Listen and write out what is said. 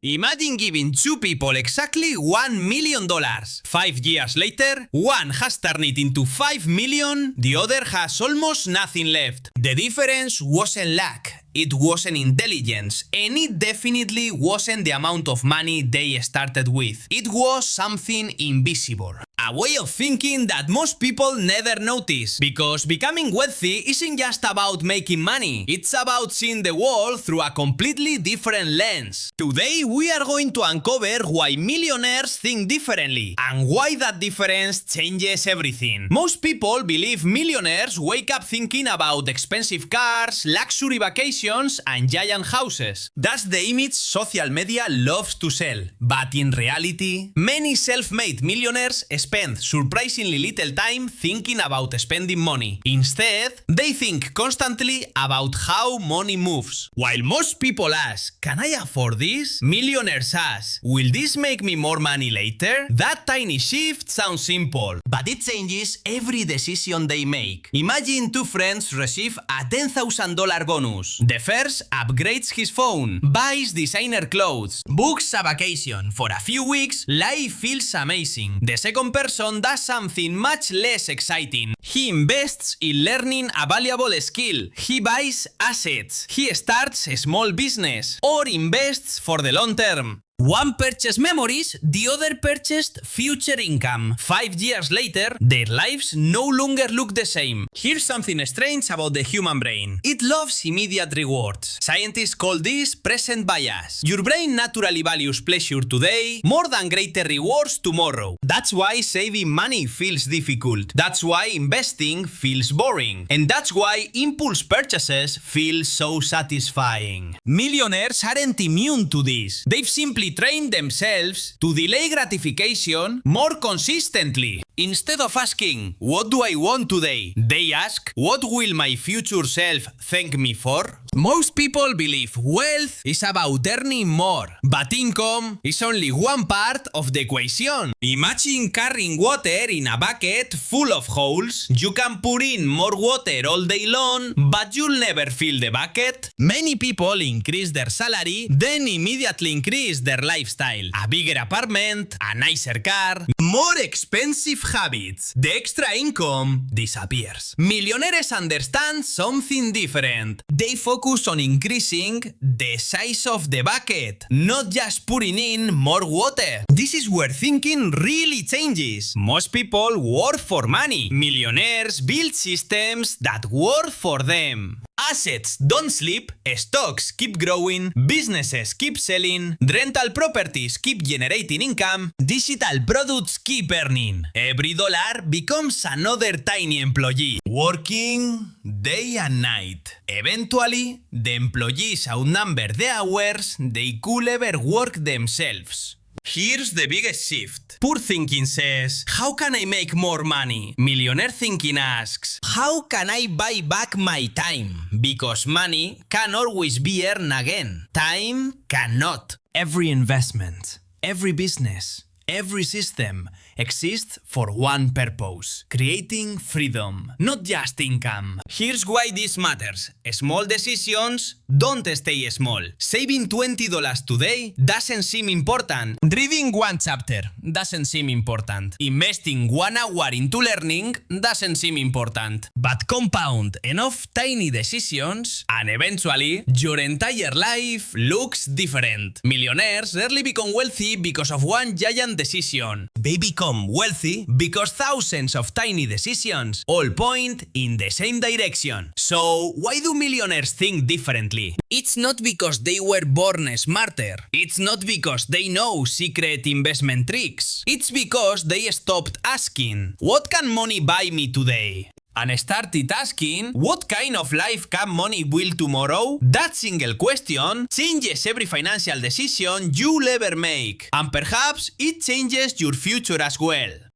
Imagine giving two people exactly $1 million. 5 years later, one has turned it into 5 million, the other has almost nothing left. The difference wasn't luck, it wasn't intelligence, and it definitely wasn't the amount of money they started with. It was something invisible. A way of thinking that most people never notice, because becoming wealthy isn't just about making money, it's about seeing the world through a completely different lens. Today we are going to uncover why millionaires think differently, and why that difference changes everything. Most people believe millionaires wake up thinking about expensive cars, luxury vacations, and giant houses. That's the image social media loves to sell. But in reality, many self-made millionaires spend surprisingly little time thinking about spending money. Instead, they think constantly about how money moves. While most people ask, "Can I afford this?" millionaires ask, "Will this make me more money later?" That tiny shift sounds simple, but it changes every decision they make. Imagine two friends receive a $10,000 bonus. The first upgrades his phone, buys designer clothes, books a vacation. For a few weeks, life feels amazing. The second person does something much less exciting. He invests in learning a valuable skill. He buys assets. He starts a small business or invests for the long term. One purchased memories, the other purchased future income. 5 years later, their lives no longer look the same. Here's something strange about the human brain. It loves immediate rewards. Scientists call this present bias. Your brain naturally values pleasure today more than greater rewards tomorrow. That's why saving money feels difficult. That's why investing feels boring. And that's why impulse purchases feel so satisfying. Millionaires aren't immune to this. They've simply train themselves to delay gratification more consistently. Instead of asking, "What do I want today?" they ask, "What will my future self thank me for?" Most people believe wealth is about earning more, but income is only one part of the equation. Imagine carrying water in a bucket full of holes. You can pour in more water all day long, but you'll never fill the bucket. Many people increase their salary, then immediately increase their lifestyle. A bigger apartment, a nicer car, more expensive habits. The extra income disappears. Millionaires understand something different. They focus on increasing the size of the bucket, not just putting in more water. This is where thinking really changes. Most people work for money. Millionaires build systems that work for them. Assets don't sleep, stocks keep growing, businesses keep selling, rental properties keep generating income, digital products keep earning. Every dollar becomes another tiny employee, working day and night. Eventually, the employees outnumber the hours they could ever work themselves. Here's the biggest shift. Poor thinking says, "How can I make more money?" Millionaire thinking asks, "How can I buy back my time?" Because money can always be earned again. Time cannot. Every investment, every business, every system exists for one purpose: creating freedom, not just income. Here's why this matters. Small decisions don't stay small. Saving $20 today doesn't seem important. Reading one chapter doesn't seem important. Investing 1 hour into learning doesn't seem important. But compound enough tiny decisions, and eventually your entire life looks different. Millionaires rarely become wealthy because of one giant decision. They become wealthy because thousands of tiny decisions all point in the same direction. So, why do millionaires think differently? It's not because they were born smarter. It's not because they know secret investment tricks. It's because they stopped asking, "What can money buy me today?" and started asking, "What kind of life can money build tomorrow?" That single question changes every financial decision you'll ever make. And perhaps it changes your future as well.